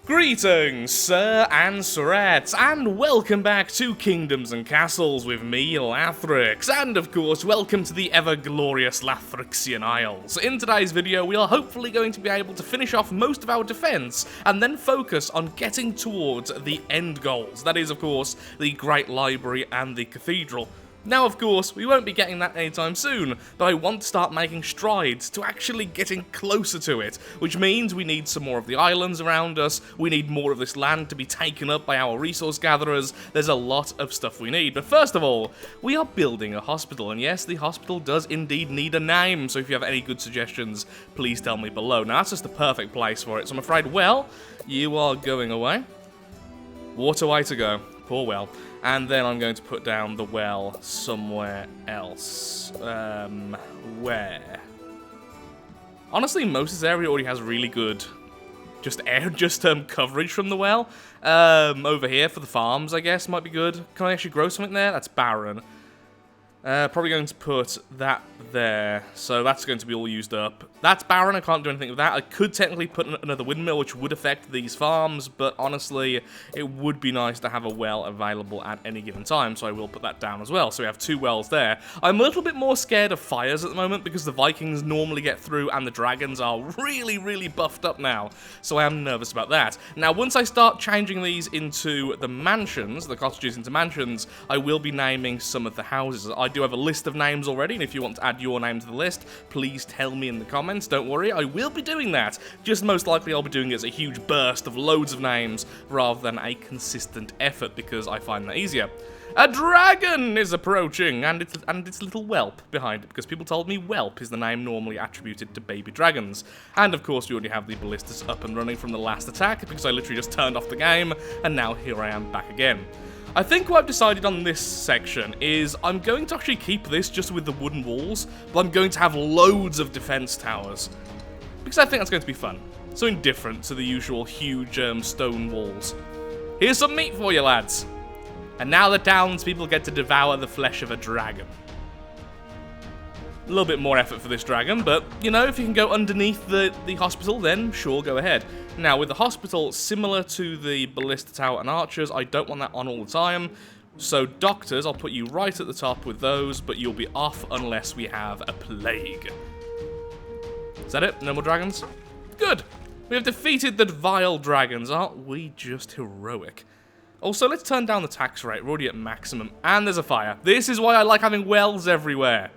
Greetings, sir and sirettes, and welcome back to Kingdoms and Castles with me, Lathrix, and of course, welcome to the ever-glorious Lathrixian Isles. In today's video, we are hopefully going to be able to finish off most of our defense, and then focus on getting towards the end goals. That is, of course, the Great Library and the Cathedral. Now, of course, we won't be getting that anytime soon, but I want to start making strides to actually getting closer to it, which means we need some more of the islands around us, we need more of this land to be taken up by our resource gatherers, there's a lot of stuff we need. But first of all, we are building a hospital, and yes, the hospital does indeed need a name, so if you have any good suggestions, please tell me below. Now, that's just the perfect place for it, so I'm afraid, well, you are going away. What a way to go. Poor well. And then I'm going to put down the well somewhere else. Where? Honestly, most of this area already has really good coverage from the well. Over here for the farms, I guess, might be good. Can I actually grow something there? That's barren. Probably going to put that there, so that's going to be all used up. That's barren, I can't do anything with that. I could technically put another windmill, which would affect these farms, but honestly, it would be nice to have a well available at any given time, so I will put that down as well. So we have 2 wells there. I'm a little bit more scared of fires at the moment, because the Vikings normally get through, and the dragons are really, really buffed up now, so I am nervous about that. Now, once I start changing these into the mansions, the cottages into mansions, I will be naming some of the houses. I do have a list of names already, and if you want to add your name to the list, please tell me in the comments. Don't worry, I will be doing that. Just most likely I'll be doing it as a huge burst of loads of names rather than a consistent effort, because I find that easier. A dragon is approaching, and its little whelp behind it, because people told me whelp is the name normally attributed to baby dragons. And of course we already have the ballistas up and running from the last attack, because I literally just turned off the game, and now here I am back again. I think what I've decided on this section is I'm going to actually keep this just with the wooden walls, but I'm going to have loads of defense towers, because I think that's going to be fun. Something different to the usual huge stone walls. Here's some meat for you, lads. And now the townspeople get to devour the flesh of a dragon. A little bit more effort for this dragon, but, you know, if you can go underneath the hospital, then sure, go ahead. Now, with the hospital, similar to the ballista tower and archers, I don't want that on all the time. So, doctors, I'll put you right at the top with those, but you'll be off unless we have a plague. Is that it? No more dragons? Good! We have defeated the vile dragons. Aren't we just heroic? Also, let's turn down the tax rate. We're already at maximum. And there's a fire. This is why I like having wells everywhere.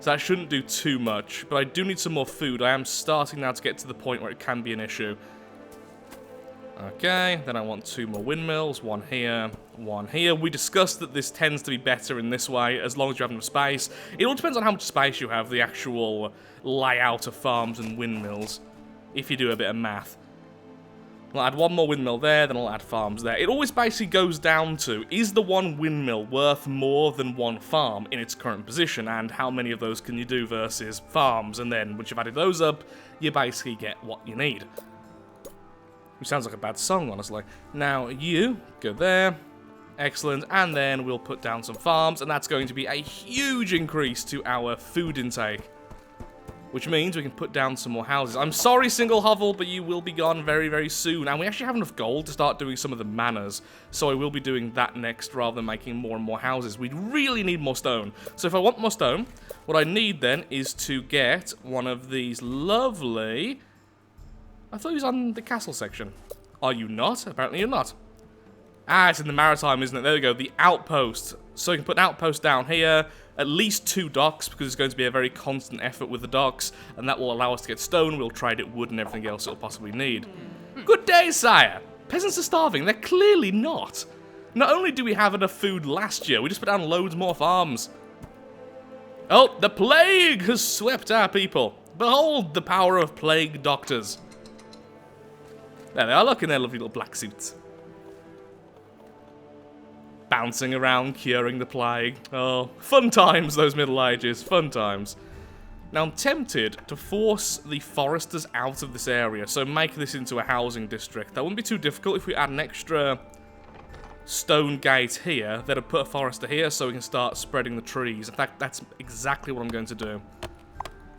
So that shouldn't do too much, but I do need some more food. I am starting now to get to the point where it can be an issue. Okay, then I want 2 more windmills, 1 here, 1 here. We discussed that this tends to be better in this way, as long as you have enough space. It all depends on how much space you have, the actual layout of farms and windmills, if you do a bit of math. I'll add 1 more windmill there, then I'll add farms there. It always basically goes down to, is the 1 windmill worth more than 1 farm in its current position, and how many of those can you do versus farms, and then once you've added those up, you basically get what you need. Which sounds like a bad song, honestly. Now, you go there. Excellent, and then we'll put down some farms, and that's going to be a huge increase to our food intake. Which means we can put down some more houses. I'm sorry, Single Hovel, but you will be gone very, very soon. And we actually have enough gold to start doing some of the manors. So I will be doing that next rather than making more and more houses. We really need more stone. So if I want more stone, what I need then is to get one of these lovely... I thought he was on the castle section. Are you not? Apparently you're not. Ah, it's in the maritime, isn't it? There we go, the outpost. So you can put an outpost down here, at least 2 docks, because it's going to be a very constant effort with the docks, and that will allow us to get stone, we'll trade it wood and everything else it'll possibly need. Good day, sire! Peasants are starving, they're clearly not. Not only do we have enough food last year, we just put down loads more farms. Oh, the plague has swept our people. Behold the power of plague doctors. There they are, look in their lovely little black suits. Bouncing around, curing the plague. Oh, fun times, those Middle Ages. Fun times. Now, I'm tempted to force the foresters out of this area, so make this into a housing district. That wouldn't be too difficult if we add an extra stone gate here, then I'd put a forester here so we can start spreading the trees. In fact, that's exactly what I'm going to do.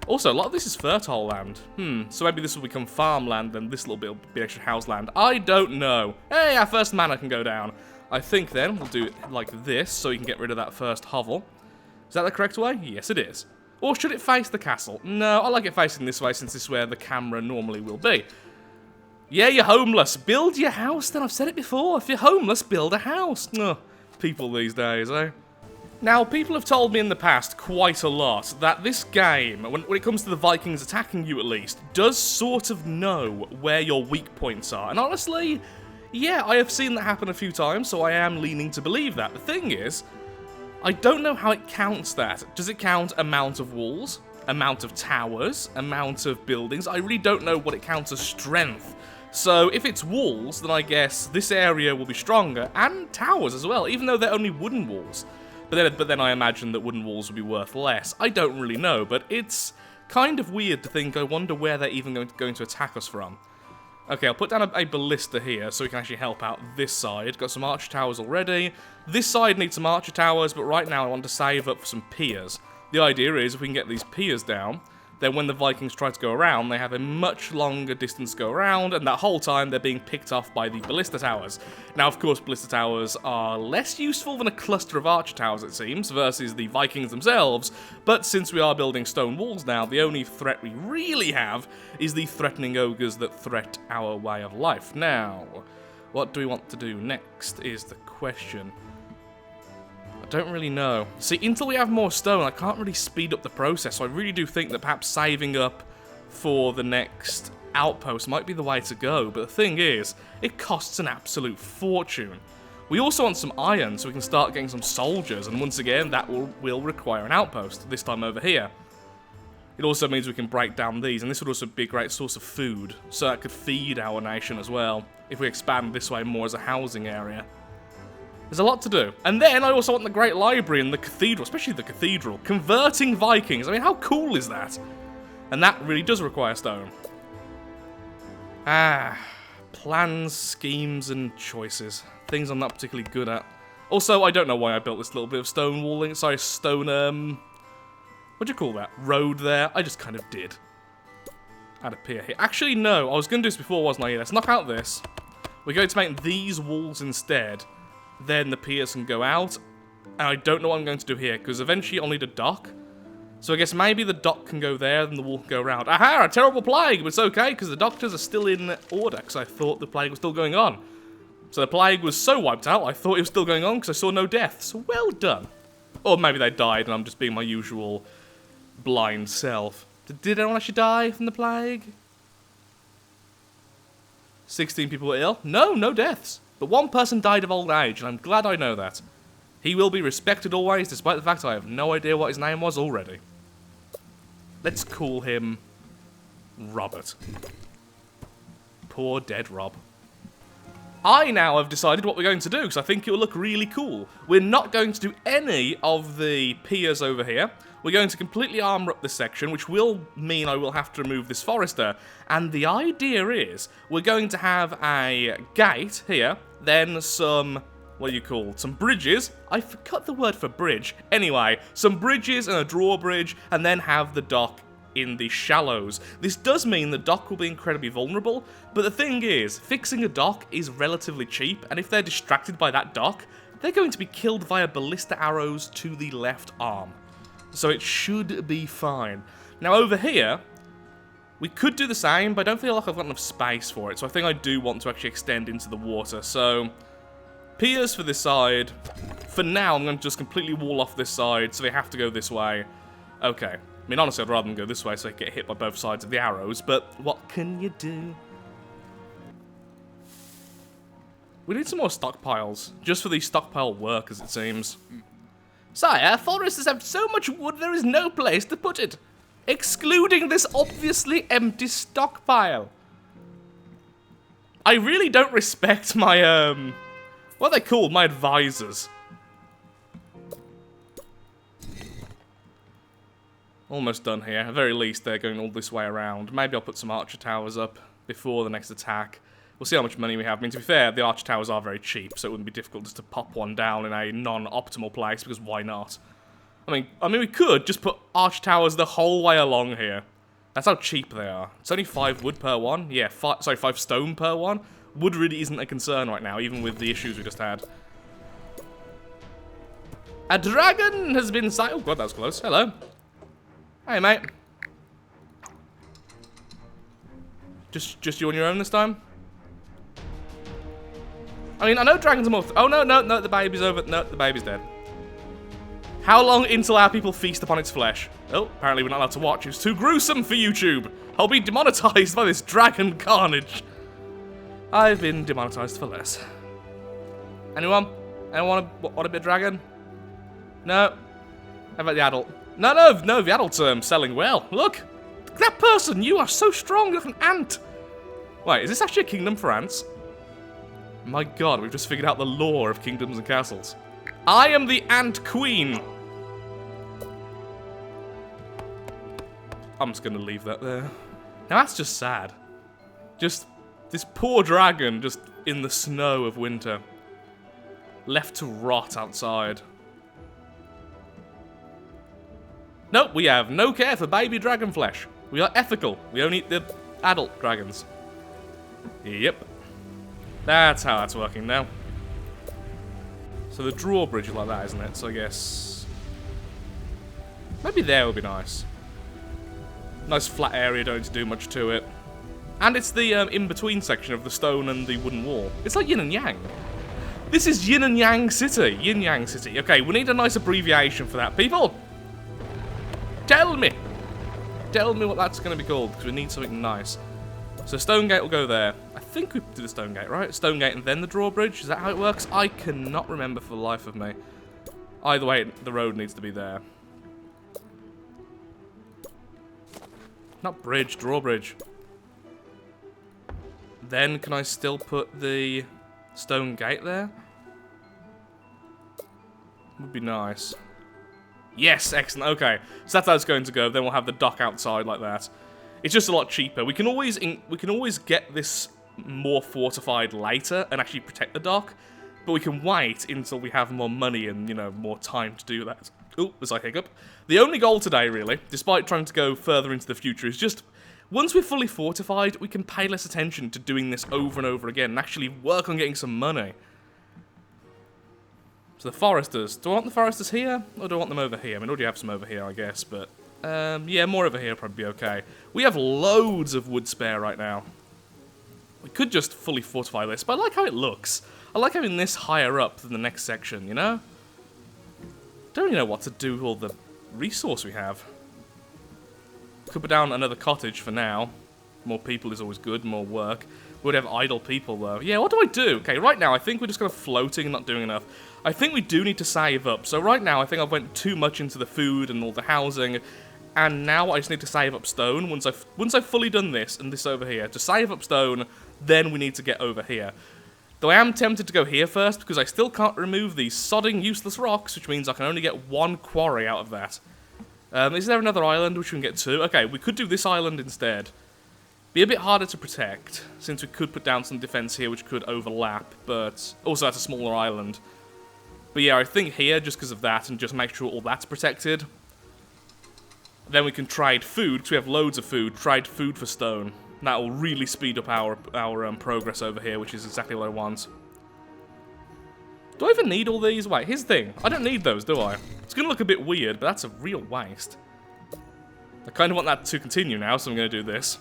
Also, a lot of this is fertile land. So maybe this will become farmland, then this little bit will be extra house land. I don't know. Hey, our first manor can go down. I think then we'll do it like this, so we can get rid of that first hovel. Is that the correct way? Yes, it is. Or should it face the castle? No, I like it facing this way, since this is where the camera normally will be. Yeah, you're homeless. Build your house, then. I've said it before. If you're homeless, build a house. Ugh, people these days, eh? Now, people have told me in the past quite a lot that this game, when it comes to the Vikings attacking you at least, does sort of know where your weak points are. And honestly, yeah, I have seen that happen a few times, so I am leaning to believe that. The thing is, I don't know how it counts that. Does it count amount of walls, amount of towers, amount of buildings? I really don't know what it counts as strength. So if it's walls, then I guess this area will be stronger, and towers as well, even though they're only wooden walls. But then I imagine that wooden walls would be worth less. I don't really know, but it's kind of weird to think, I wonder where they're even going to attack us from. Okay, I'll put down a ballista here so we can actually help out this side. Got some archer towers already. This side needs some archer towers, but right now I want to save up for some piers. The idea is if we can get these piers down, then when the Vikings try to go around, they have a much longer distance to go around, and that whole time they're being picked off by the ballista towers. Now, of course, ballista towers are less useful than a cluster of archer towers, it seems, versus the Vikings themselves, but since we are building stone walls now, the only threat we really have is the threatening ogres that threat our way of life. Now, what do we want to do next is the question. I don't really know. See, until we have more stone, I can't really speed up the process, so I really do think that perhaps saving up for the next outpost might be the way to go, but the thing is, it costs an absolute fortune. We also want some iron, so we can start getting some soldiers, and once again, that will require an outpost, this time over here. It also means we can break down these, and this would also be a great source of food, so that could feed our nation as well, if we expand this way more as a housing area. There's a lot to do. And then I also want the Great Library and the Cathedral, especially the Cathedral. Converting Vikings. I mean, how cool is that? And that really does require stone. Plans, schemes, and choices. Things I'm not particularly good at. Also, I don't know why I built this little bit of stone walling. Sorry, stone, what do you call that? Road there. I just kind of did. Add a pier here. Actually, no. I was going to do this before, wasn't I? Yeah, let's knock out this. We're going to make these walls instead. Then the piers can go out, and I don't know what I'm going to do here, because eventually I'll need a dock. So I guess maybe the dock can go there, and the wall can go around. Aha! A terrible plague! But it's okay, because the doctors are still in order, because I thought the plague was still going on. So the plague was so wiped out, I thought it was still going on, because I saw no deaths. Well done. Or maybe they died, and I'm just being my usual blind self. Did anyone actually die from the plague? 16 people were ill? No, no deaths. But one person died of old age, and I'm glad I know that. He will be respected always, despite the fact I have no idea what his name was already. Let's call him Robert. Poor dead Rob. I now have decided what we're going to do, because I think it will look really cool. We're not going to do any of the piers over here. We're going to completely armor up this section, which will mean I will have to remove this forester. And the idea is, we're going to have a gate here, then some, what do you call, some bridges. I forgot the word for bridge. Anyway, some bridges and a drawbridge, and then have the dock in the shallows. This does mean the dock will be incredibly vulnerable, but the thing is, fixing a dock is relatively cheap, and if they're distracted by that dock, they're going to be killed via ballista arrows to the left arm. So it should be fine. Now over here, we could do the same, but I don't feel like I've got enough space for it. So I think I do want to actually extend into the water. So, piers for this side. For now, I'm going to just completely wall off this side, so they have to go this way. Okay. I mean, honestly, I'd rather them go this way so they get hit by both sides of the arrows, but what can you do? We need some more stockpiles, just for these stockpile workers, it seems. Sire, foresters have so much wood there is no place to put it, excluding this obviously empty stockpile. I really don't respect my, what are they called? My advisors. Almost done here. At the very least, they're going all this way around. Maybe I'll put some archer towers up before the next attack. We'll see how much money we have. I mean, to be fair, the archer towers are very cheap, so it wouldn't be difficult just to pop one down in a non-optimal place, because why not? I mean, we could just put arch towers the whole way along here. That's how cheap they are. It's only 5 wood per one. Yeah, 5 stone per one. Wood really isn't a concern right now, even with the issues we just had. A dragon has been sighted. Oh god, that was close. Hello. Hey, mate. Just you on your own this time? I mean, I know dragons are more... Oh, no, the baby's over. No, the baby's dead. How long until our people feast upon its flesh? Oh, apparently we're not allowed to watch. It's too gruesome for YouTube. I'll be demonetized by this dragon carnage. I've been demonetized for less. Anyone? Anyone want a bit of dragon? No? How about the adult? No, the adult's selling well. Look! That person, you are so strong, you're like an ant. Wait, is this actually a kingdom for ants? My god, we've just figured out the lore of kingdoms and castles. I am the ant queen. I'm just gonna leave that there. Now that's just sad. Just this poor dragon just in the snow of winter. Left to rot outside. Nope, we have no care for baby dragon flesh. We are ethical. We only eat the adult dragons. Yep. That's how that's working now. So the drawbridge is like that, isn't it? So I guess... maybe there would be nice. Nice flat area, don't need to do much to it. And it's the in-between section of the stone and the wooden wall. It's like yin and yang. This is yin and yang city. Yin yang city. Okay, we need a nice abbreviation for that. People! Tell me! Tell me what that's going to be called, because we need something nice. So stone gate will go there. I think we do the stone gate, right? Stone gate and then the drawbridge. Is that how it works? I cannot remember for the life of me. Either way, the road needs to be there. Not bridge, drawbridge. Then can I still put the stone gate there? Would be nice. Yes, excellent. Okay, so that's how it's going to go. Then we'll have the dock outside like that. It's just a lot cheaper. We can always get this more fortified later and actually protect the dock, but we can wait until we have more money and, you know, more time to do that. Ooh, was I hiccup? The only goal today, really, despite trying to go further into the future, is just once we're fully fortified, we can pay less attention to doing this over and over again and actually work on getting some money. So the foresters. Do I want the foresters here, or do I want them over here? I mean, I already have some over here, I guess, but... yeah, more over here would probably be okay. We have loads of wood spare right now. We could just fully fortify this, but I like how it looks. I like having this higher up than the next section, you know? Don't really know what to do with all the resource we have. Could put down another cottage for now. More people is always good, more work. We would have idle people, though. Yeah, what do I do? Okay, right now, I think we're just kind of floating and not doing enough. I think we do need to save up. So right now, I think I've went too much into the food and all the housing. And now I just need to save up stone. Once I've fully done this and this over here, to save up stone, then we need to get over here. Though I am tempted to go here first, because I still can't remove these sodding useless rocks, which means I can only get one quarry out of that. Is there another island which we can get to? Okay, we could do this island instead. Be a bit harder to protect, since we could put down some defense here which could overlap, but also that's a smaller island. But yeah, I think here, just because of that, and just make sure all that's protected. Then we can trade food, because we have loads of food, trade food for stone. That will really speed up our progress over here, which is exactly what I want. Do I even need all these? Wait, here's the thing. I don't need those, do I? It's going to look a bit weird, but that's a real waste. I kind of want that to continue now, so I'm going to do this.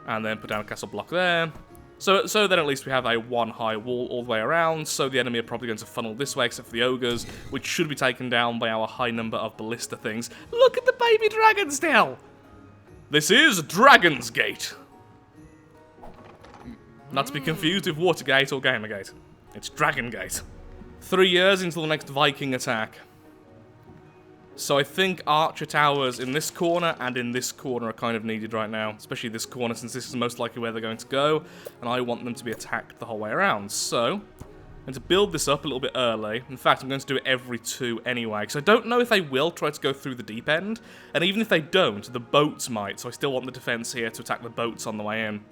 And then put down a castle block there. So then at least we have a one high wall all the way around, so the enemy are probably going to funnel this way, except for the ogres, which should be taken down by our high number of ballista things. Look at the baby dragon still! This is Dragon's Gate. Not to be confused with Watergate or Gamergate. It's Dragon Gate. 3 years until the next Viking attack. So I think archer towers in this corner and in this corner are kind of needed right now. Especially this corner, since this is most likely where they're going to go. And I want them to be attacked the whole way around. So, I'm going to build this up a little bit early. In fact, I'm going to do it every 2 anyway. Because I don't know if they will try to go through the deep end. And even if they don't, the boats might. So I still want the defense here to attack the boats on the way in.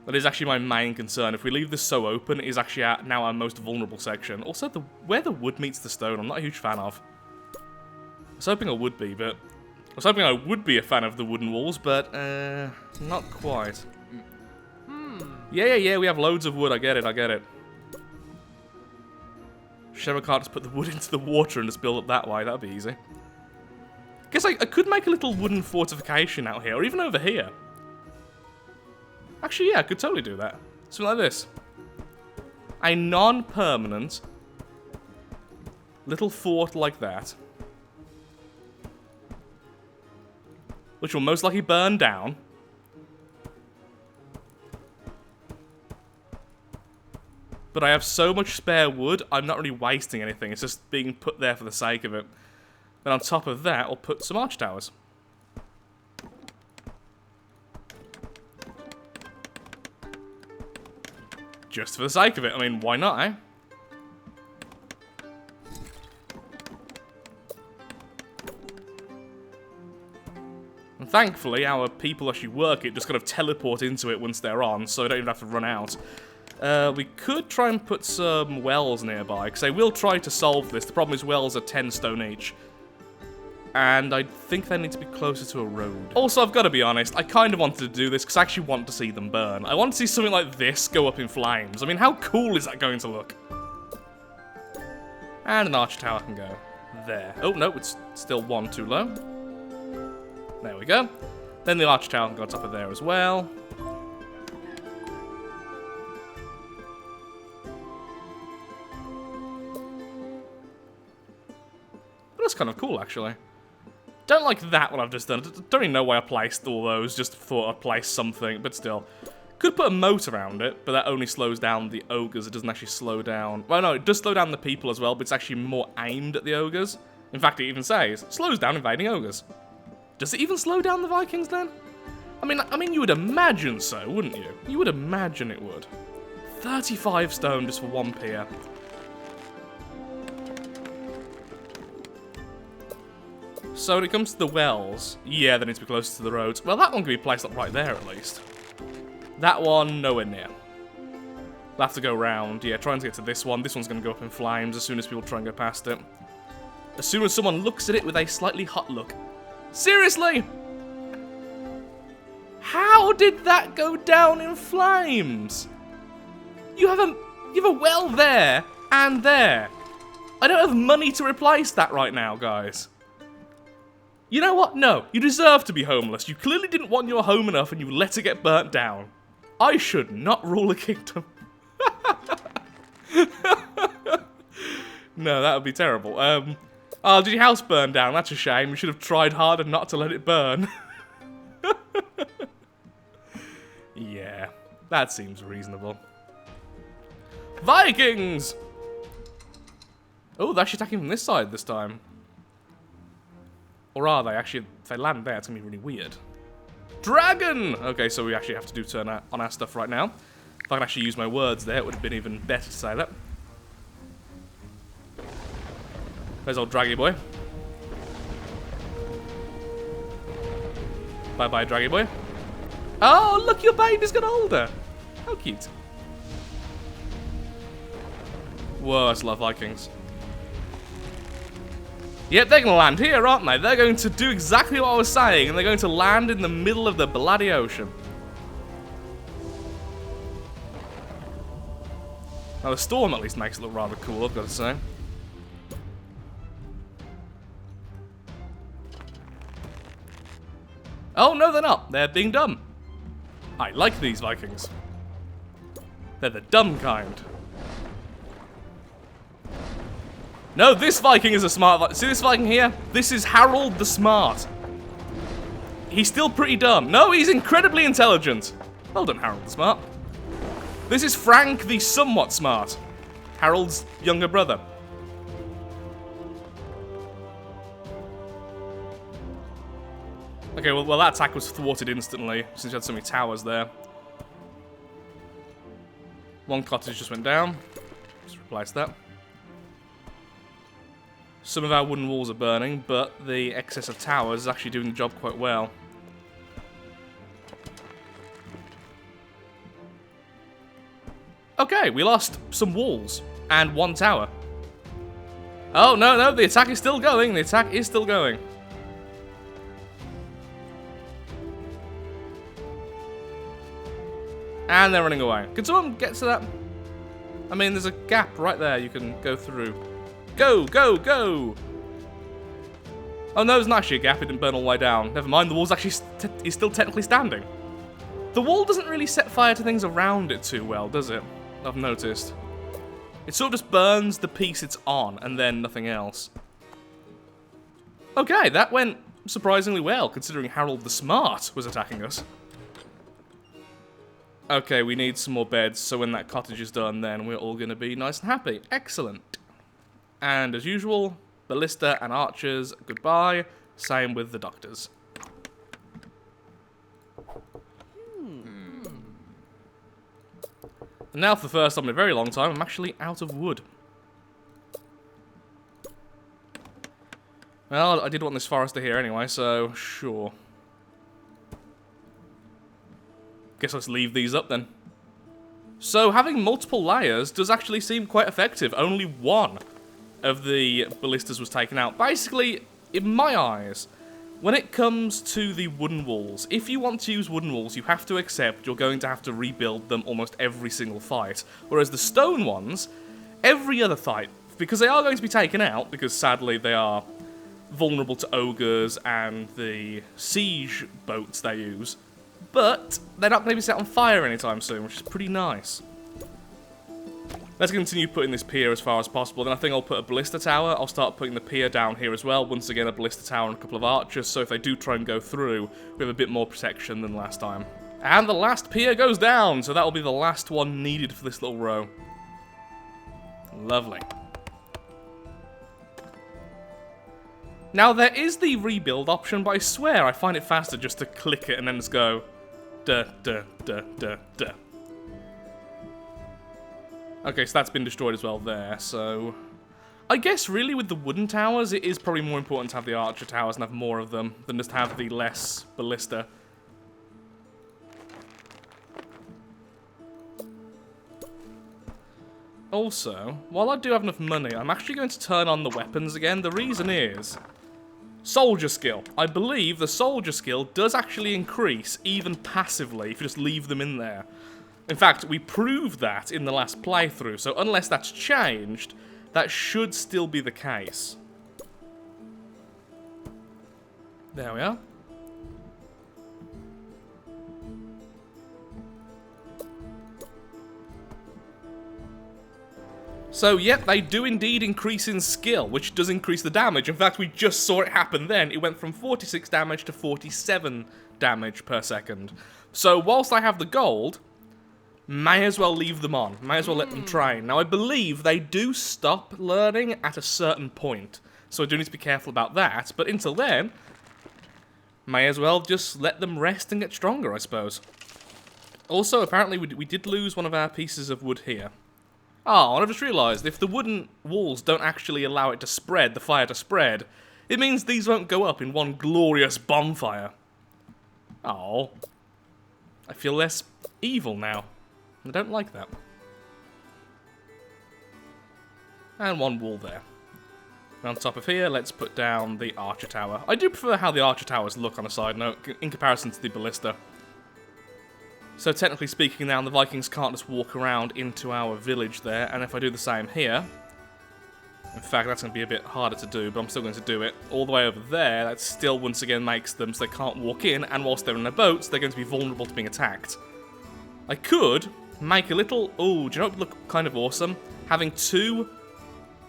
That is actually my main concern. If we leave this so open, it is actually now our most vulnerable section. Also, where the wood meets the stone, I'm not a huge fan of. I was hoping I would be, but... I was hoping I would be a fan of the wooden walls, but, not quite. Yeah, we have loads of wood, I get it. Shame I can't just put the wood into the water and just build up that way, that'd be easy. Guess I could make a little wooden fortification out here, or even over here. Actually, yeah, I could totally do that. Something like this. A non-permanent little fort like that. Which will most likely burn down. But I have so much spare wood, I'm not really wasting anything. It's just being put there for the sake of it. Then on top of that, I'll put some arch towers. Just for the sake of it. I mean, why not, eh? And thankfully, our people actually work it, just kind of teleport into it once they're on, so they don't even have to run out. We could try and put some wells nearby, because they will try to solve this. The problem is wells are 10 stone each. And I think they need to be closer to a road. Also, I've got to be honest, I kind of wanted to do this because I actually want to see them burn. I want to see something like this go up in flames. I mean, how cool is that going to look? And an arch tower can go there. Oh, no, it's still one too low. There we go. Then the arch tower can go on top of there as well. But that's kind of cool, actually. Don't like that, what I've just done. Don't even know why I placed all those, just thought I'd place something, but still. Could put a moat around it, but that only slows down the ogres, it doesn't actually slow down... Well, no, it does slow down the people as well, but it's actually more aimed at the ogres. In fact, it even says, slows down invading ogres. Does it even slow down the Vikings, then? I mean, you would imagine so, wouldn't you? You would imagine it would. 35 stone just for one pier. So when it comes to the wells, yeah, they need to be closer to the roads. Well, that one can be placed up right there, at least. That one, nowhere near. We'll have to go round. Yeah, trying to get to this one. This one's going to go up in flames as soon as people try and go past it. As soon as someone looks at it with a slightly hot look. Seriously? How did that go down in flames? You have a well there and there. I don't have money to replace that right now, guys. You know what? No, you deserve to be homeless. You clearly didn't want your home enough and you let it get burnt down. I should not rule a kingdom. No, that would be terrible. Oh, did your house burn down? That's a shame. You should have tried harder not to let it burn. Yeah, that seems reasonable. Vikings! Oh, they're actually attacking from this side this time. Or are they? Actually, if they land there, it's going to be really weird. Dragon! Okay, so we actually have to do turn on our stuff right now. If I can actually use my words there, it would have been even better to say that. There's old Draggy boy. Bye-bye, Draggy boy. Oh, look, your baby's got older. How cute. Whoa, I love Vikings. Yep, they're going to land here, aren't they? They're going to do exactly what I was saying, and they're going to land in the middle of the bloody ocean. Now, the storm at least makes it look rather cool, I've got to say. Oh, no, they're not. They're being dumb. I like these Vikings. They're the dumb kind. No, this Viking is a smart Viking. See this Viking here? This is Harold the Smart. He's still pretty dumb. No, he's incredibly intelligent. Well done, Harold the Smart. This is Frank the Somewhat Smart. Harold's younger brother. Okay, well that attack was thwarted instantly, since you had so many towers there. One cottage just went down. Just replace that. Some of our wooden walls are burning, but the excess of towers is actually doing the job quite well. Okay, we lost some walls and one tower. Oh, no, no, the attack is still going. The attack is still going. And they're running away. Can someone get to that? I mean, there's a gap right there you can go through. Go, go, go! Oh no, there's not actually a gap. It didn't burn all the way down. Never mind, the wall's actually is still technically standing. The wall doesn't really set fire to things around it too well, does it? I've noticed. It sort of just burns the piece it's on, and then nothing else. Okay, that went surprisingly well, considering Harold the Smart was attacking us. Okay, we need some more beds, so when that cottage is done, then we're all going to be nice and happy. Excellent. And as usual, ballista and archers, goodbye. Same with the doctors. And now, for the first time in a very long time, I'm actually out of wood. Well, I did want this forester here anyway, so sure. Guess let's leave these up then. So having multiple layers does actually seem quite effective. Only one of the ballistas was taken out. Basically, in my eyes, when it comes to the wooden walls, if you want to use wooden walls, you have to accept you're going to have to rebuild them almost every single fight. Whereas the stone ones, every other fight, because they are going to be taken out, because sadly they are vulnerable to ogres and the siege boats they use, but they're not going to be set on fire anytime soon, which is pretty nice. Let's continue putting this pier as far as possible. Then I think I'll put a ballista tower. I'll start putting the pier down here as well. Once again, a ballista tower and a couple of archers, so if they do try and go through, we have a bit more protection than last time. And the last pier goes down, so that will be the last one needed for this little row. Lovely. Now, there is the rebuild option, but I swear I find it faster just to click it and then just go duh, duh, duh, duh, duh. Okay, so that's been destroyed as well there, so I guess really with the wooden towers, it is probably more important to have the archer towers and have more of them than just have the less ballista. Also, while I do have enough money, I'm actually going to turn on the weapons again. The reason is soldier skill. I believe the soldier skill does actually increase, even passively, if you just leave them in there. In fact, we proved that in the last playthrough, so unless that's changed, that should still be the case. There we are. So, yep, they do indeed increase in skill, which does increase the damage. In fact, we just saw it happen then. It went from 46 damage to 47 damage per second. So, whilst I have the gold, may as well leave them on. May as well let them train. Now, I believe they do stop learning at a certain point. So, I do need to be careful about that. But until then, may as well just let them rest and get stronger, I suppose. Also, apparently, we did lose one of our pieces of wood here. Oh, and I just realised, if the wooden walls don't actually allow it to spread, the fire to spread, it means these won't go up in one glorious bonfire. Oh. I feel less evil now. I don't like that. And one wall there. And on top of here, let's put down the archer tower. I do prefer how the archer towers look, on a side note, in comparison to the ballista. So technically speaking now, the Vikings can't just walk around into our village there, and if I do the same here, in fact that's going to be a bit harder to do, but I'm still going to do it, all the way over there, that still once again makes them so they can't walk in, and whilst they're in their boats, they're going to be vulnerable to being attacked. I could make a little, oh, do you know what would look kind of awesome? Having two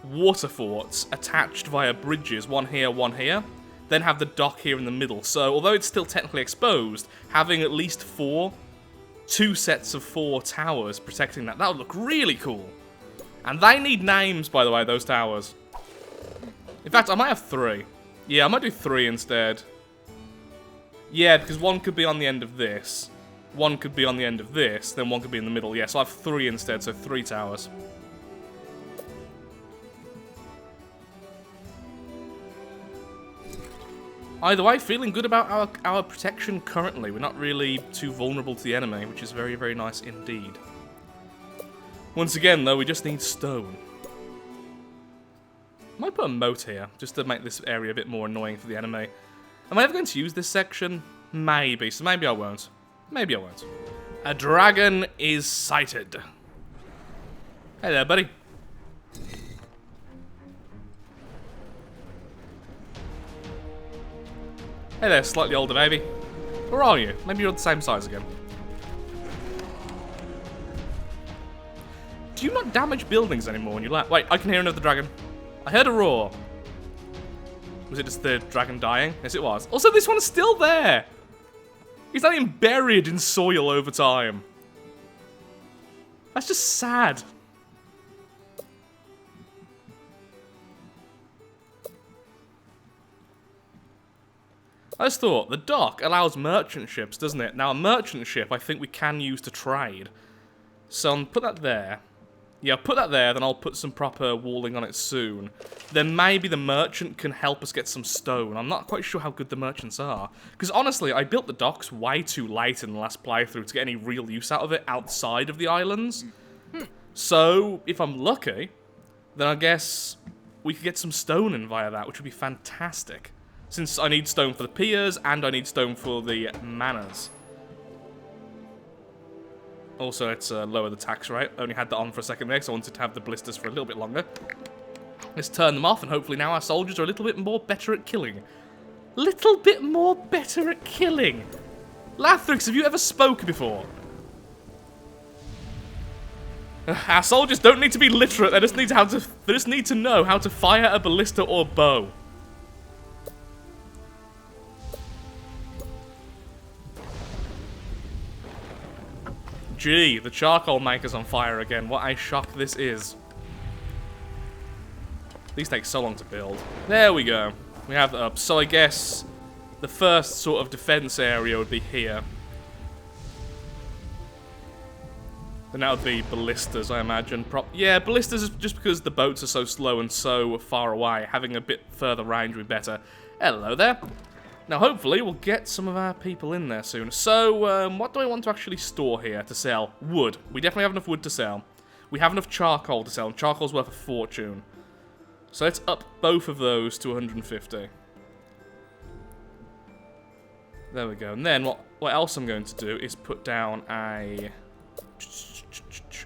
water forts attached via bridges, one here, then have the dock here in the middle. So although it's still technically exposed, having at least two sets of 4 towers protecting that would look really cool. And they need names, by the way, those towers. In fact, I might have 3. Yeah, I might do 3 instead. Yeah, because one could be on the end of this, one could be on the end of this, then one could be in the middle. Yeah, so I have 3 instead, so 3 towers. Either way, feeling good about our protection currently. We're not really too vulnerable to the enemy, which is very, very nice indeed. Once again, though, we just need stone. Might put a moat here, just to make this area a bit more annoying for the enemy. Am I ever going to use this section? Maybe, so maybe I won't. Maybe I won't. A dragon is sighted. Hey there, buddy. Hey there, slightly older baby. Where are you? Maybe you're the same size again. Do you not damage buildings anymore when you land? Wait, I can hear another dragon. I heard a roar. Was it just the dragon dying? Yes, it was. Also, this one's still there. He's not even buried in soil over time. That's just sad. I just thought, the dock allows merchant ships, doesn't it? Now, a merchant ship I think we can use to trade. So, I'll put that there. Yeah, I'll put that there, then I'll put some proper walling on it soon. Then maybe the merchant can help us get some stone. I'm not quite sure how good the merchants are. Because honestly, I built the docks way too late in the last playthrough to get any real use out of it outside of the islands. So, if I'm lucky, then I guess we could get some stone in via that, which would be fantastic. Since I need stone for the piers, and I need stone for the manors. Also, let's lower the tax rate. Only had that on for a second there, because I wanted to have the blisters for a little bit longer. Let's turn them off, and hopefully now our soldiers are a little bit more better at killing. Little bit more better at killing. Lathrix, have you ever spoke before? Our soldiers don't need to be literate. They just need to know how to fire a ballista or bow. Gee, the charcoal maker's on fire again. What a shock this is. These take so long to build. There we go. We have that up. So I guess the first sort of defense area would be here. Then that would be ballistas, I imagine. Yeah, ballistas is just because the boats are so slow and so far away. Having a bit further range would be better. Hello there. Now, hopefully, we'll get some of our people in there soon. So, what do I want to actually store here to sell? Wood. We definitely have enough wood to sell. We have enough charcoal to sell, and charcoal's worth a fortune. So let's up both of those to 150. There we go. And then, what else I'm going to do is put down a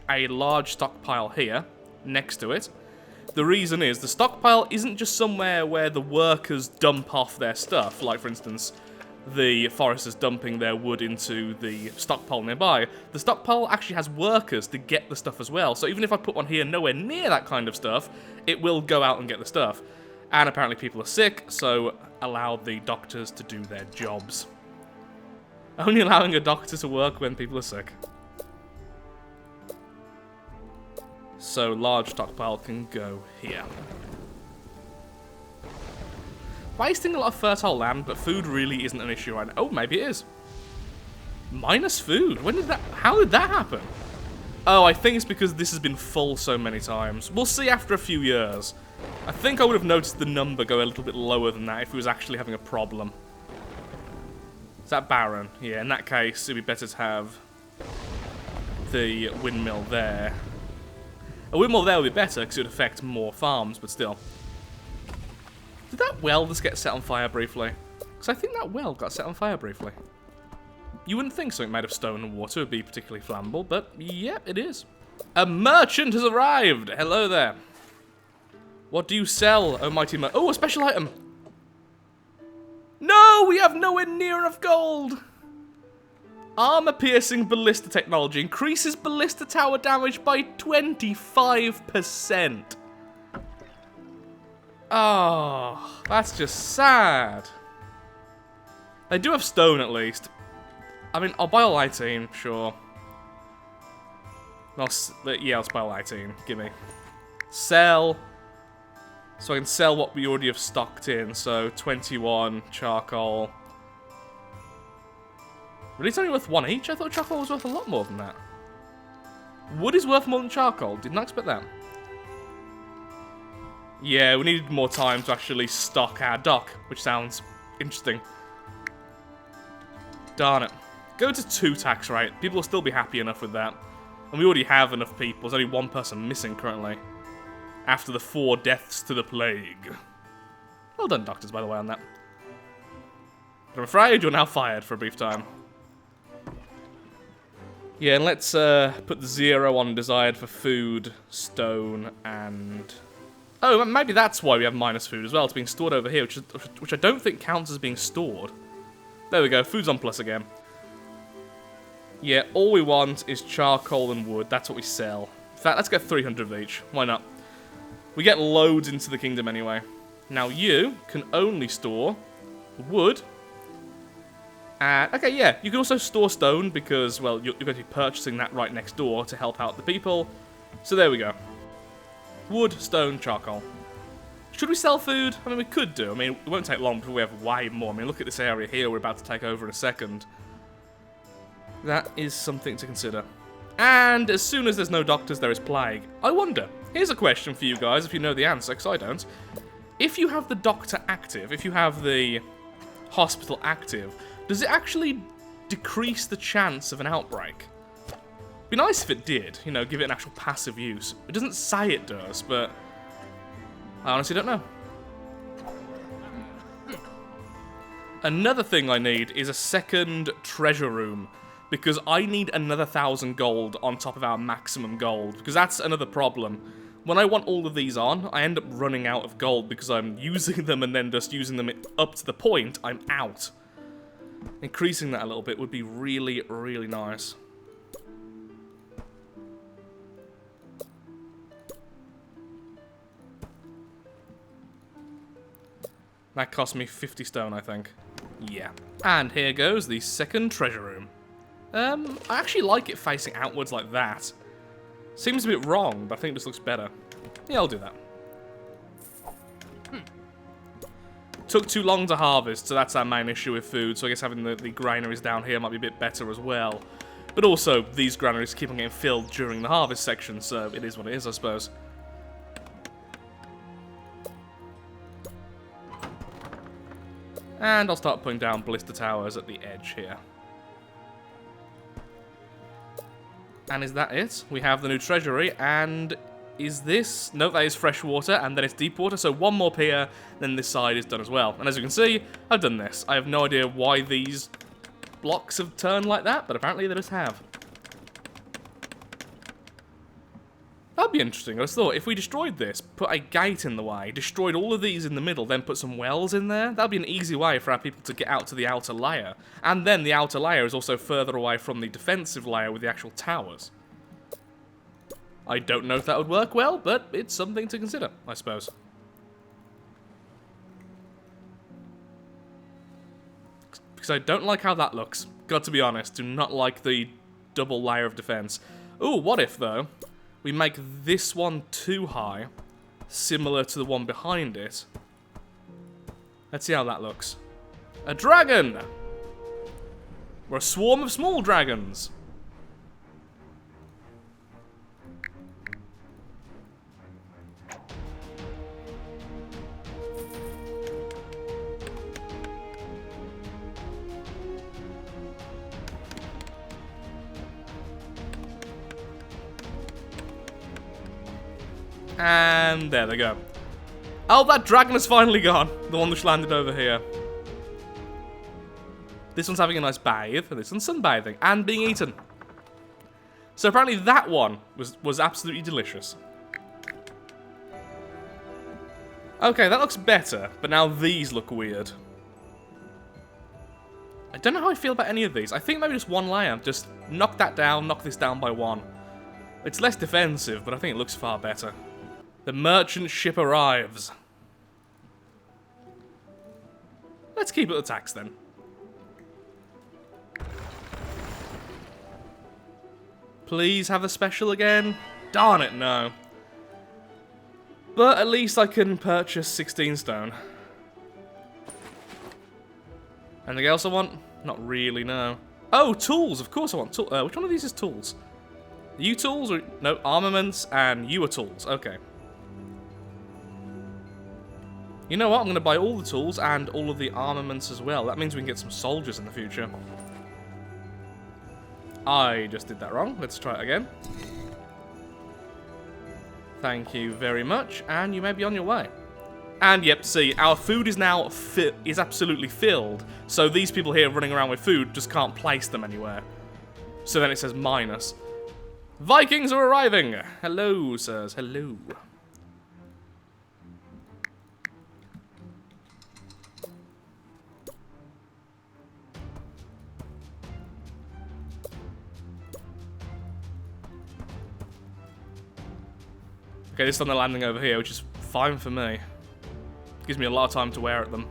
large stockpile here, next to it. The reason is, the stockpile isn't just somewhere where the workers dump off their stuff, like, for instance, the foresters dumping their wood into the stockpile nearby. The stockpile actually has workers to get the stuff as well, so even if I put one here nowhere near that kind of stuff, it will go out and get the stuff. And apparently people are sick, so allow the doctors to do their jobs. Only allowing a doctor to work when people are sick. So, large stockpile can go here. Wasting a lot of fertile land, but food really isn't an issue right now. Oh, maybe it is. Minus food? When did that... How did that happen? Oh, I think it's because this has been full so many times. We'll see after a few years. I think I would have noticed the number go a little bit lower than that if it was actually having a problem. Is that barren? Yeah, in that case, it'd be better to have the windmill there. A windmill there would be better because it would affect more farms, but still. Did that well just get set on fire briefly? Because I think that well got set on fire briefly. You wouldn't think something made of stone and water would be particularly flammable, but yeah, it is. A merchant has arrived! Hello there. What do you sell, oh mighty merchant? Oh, a special item! No, we have nowhere near enough gold! Armor-piercing ballista technology increases ballista tower damage by 25%. Oh, that's just sad. They do have stone, at least. I mean, I'll buy all 18, sure. Yeah, let's buy all 18. Gimme. Sell. So I can sell what we already have stocked in. So, 21 charcoal. Really, it's only worth 1 each? I thought charcoal was worth a lot more than that. Wood is worth more than charcoal. Did not expect that. Yeah, we needed more time to actually stock our dock, which sounds interesting. Darn it. Go to 2 tax rate. People will still be happy enough with that. And we already have enough people. There's only one person missing currently. After the 4 deaths to the plague. Well done, doctors, by the way, on that. But I'm afraid you're now fired for a brief time. Yeah, and let's put the 0 on desired for food, stone, and... Oh, maybe that's why we have minus food as well. It's being stored over here, which I don't think counts as being stored. There we go, food's on plus again. Yeah, all we want is charcoal and wood. That's what we sell. In fact, let's get 300 of each. Why not? We get loads into the kingdom anyway. Now you can only store wood. Okay, yeah, you can also store stone because, well, you're going to be purchasing that right next door to help out the people. So there we go. Wood, stone, charcoal. Should we sell food? I mean, we could do. I mean, it won't take long before we have way more. I mean, look at this area here we're about to take over in a second. That is something to consider. And as soon as there's no doctors, there is plague. I wonder, here's a question for you guys, if you know the answer, because I don't. If you have the doctor active, if you have the hospital active, does it actually decrease the chance of an outbreak? Be nice if it did, you know, give it an actual passive use. It doesn't say it does, but I honestly don't know. Another thing I need is a second treasure room, because I need another 1,000 gold on top of our maximum gold, because that's another problem. When I want all of these on, I end up running out of gold because I'm using them and then just using them up to the point I'm out. Increasing that a little bit would be really, really nice. That cost me 50 stone, I think. Yeah. And here goes the second treasure room. I actually like it facing outwards like that. Seems a bit wrong, but I think this looks better. Yeah, I'll do that. Took too long to harvest, so that's our main issue with food. So I guess having the granaries down here might be a bit better as well. But also, these granaries keep on getting filled during the harvest section, so it is what it is, I suppose. And I'll start putting down ballista towers at the edge here. And is that it? We have the new treasury, and is this... No, that is fresh water, and then it's deep water, so one more pier, then this side is done as well. And as you can see, I've done this. I have no idea why these blocks have turned like that, but apparently they just have. That'd be interesting. I just thought, if we destroyed this, put a gate in the way, destroyed all of these in the middle, then put some wells in there, that'd be an easy way for our people to get out to the outer layer. And then the outer layer is also further away from the defensive layer with the actual towers. I don't know if that would work well, but it's something to consider, I suppose. Because I don't like how that looks. Got to be honest, do not like the double layer of defense. Ooh, what if, though, we make this one too high, similar to the one behind it. Let's see how that looks. A dragon! We're a swarm of small dragons. And there they go. Oh, that dragon is finally gone. The one which landed over here. This one's having a nice bathe, and this one's sunbathing, and being eaten. So apparently that one was absolutely delicious. Okay, that looks better, but now these look weird. I don't know how I feel about any of these. I think maybe just one layer. Just knock that down, knock this down by one. It's less defensive, but I think it looks far better. The merchant ship arrives. Let's keep it the tax then. Please have a special again? Darn it, no. But at least I can purchase 16 stone. Anything else I want? Not really, no. Oh, tools! Of course I want tools. Which one of these is tools? You tools? Or no, armaments, and you are tools. Okay. You know what? I'm going to buy all the tools and all of the armaments as well. That means we can get some soldiers in the future. I just did that wrong. Let's try it again. Thank you very much, and you may be on your way. And yep, see, our food is now absolutely filled, so these people here running around with food just can't place them anywhere. So then it says minus. Vikings are arriving! Hello, sirs, hello. Okay, this is on the landing over here, which is fine for me. Gives me a lot of time to wear at them.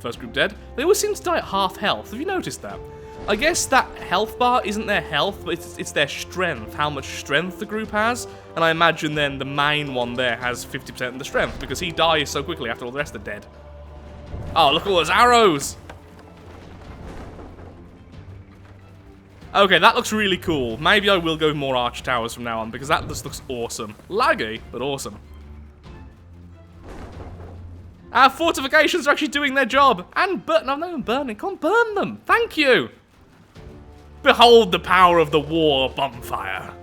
First group dead. They always seem to die at half health. Have you noticed that? I guess that health bar isn't their health, but it's their strength, how much strength the group has. And I imagine then the main one there has 50% of the strength, because he dies so quickly after all the rest are dead. Oh, look at all those arrows! Okay, that looks really cool. Maybe I will go with more arch towers from now on, because that just looks awesome. Laggy, but awesome. Our fortifications are actually doing their job. And burn, no, burning. Can't burn them. Thank you. Behold the power of the war bonfire.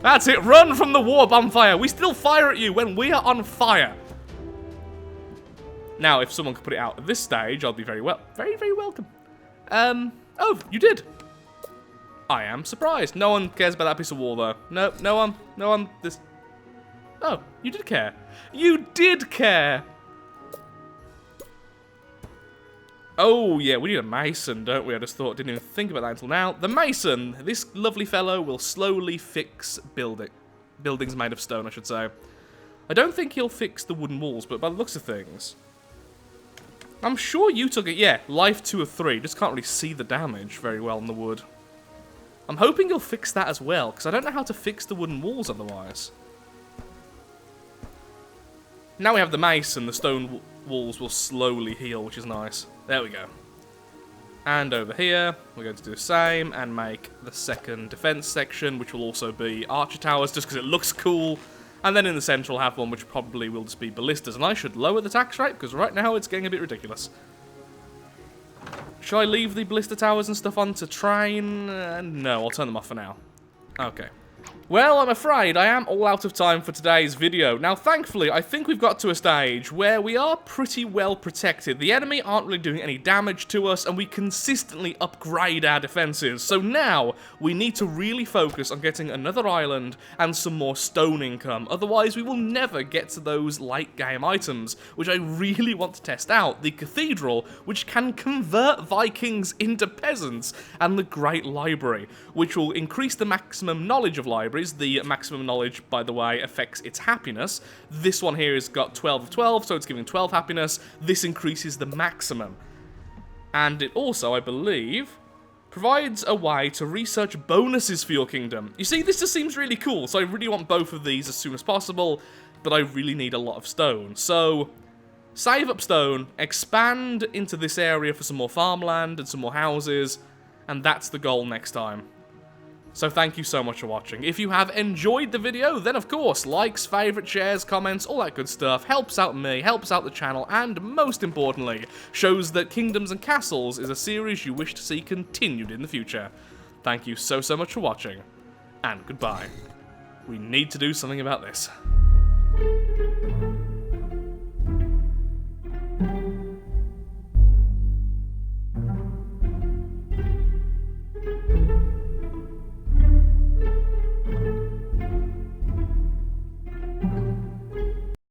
That's it. Run from the war bonfire. We still fire at you when we are on fire. Now, if someone could put it out at this stage, I'll be very welcome. Oh, you did. I am surprised. No one cares about that piece of wall, though. No, no one, this... Oh, you did care. You did care! Oh, yeah, we need a mason, don't we? I just thought, didn't even think about that until now. The mason, this lovely fellow, will slowly fix buildings made of stone, I should say. I don't think he'll fix the wooden walls, but by the looks of things... I'm sure you took it, yeah, life 2 of 3. Just can't really see the damage very well in the wood. I'm hoping you'll fix that as well, because I don't know how to fix the wooden walls otherwise. Now we have the mace, and the stone walls will slowly heal, which is nice. There we go. And over here, we're going to do the same, and make the second defense section, which will also be archer towers, just because it looks cool. And then in the centre, we'll have one which probably will just be ballistas. And I should lower the tax rate, because right now it's getting a bit ridiculous. Should I leave the ballista towers and stuff on to train? No, I'll turn them off for now. Okay. Well, I'm afraid I am all out of time for today's video. Now, thankfully, I think we've got to a stage where we are pretty well protected. The enemy aren't really doing any damage to us, and we consistently upgrade our defenses. So now, we need to really focus on getting another island and some more stone income. Otherwise, we will never get to those late-game items, which I really want to test out. The cathedral, which can convert Vikings into peasants, and the Great Library, which will increase the maximum knowledge of libraries. The maximum knowledge, by the way, affects its happiness. This one here has got 12 of 12, so it's giving 12 happiness. This increases the maximum. And it also, I believe, provides a way to research bonuses for your kingdom. You see, this just seems really cool, so I really want both of these as soon as possible, but I really need a lot of stone. So, save up stone, expand into this area for some more farmland and some more houses, and that's the goal next time. So thank you so much for watching. If you have enjoyed the video, then of course, likes, favourites, shares, comments, all that good stuff helps out me, helps out the channel, and most importantly, shows that Kingdoms and Castles is a series you wish to see continued in the future. Thank you so much for watching, and goodbye. We need to do something about this.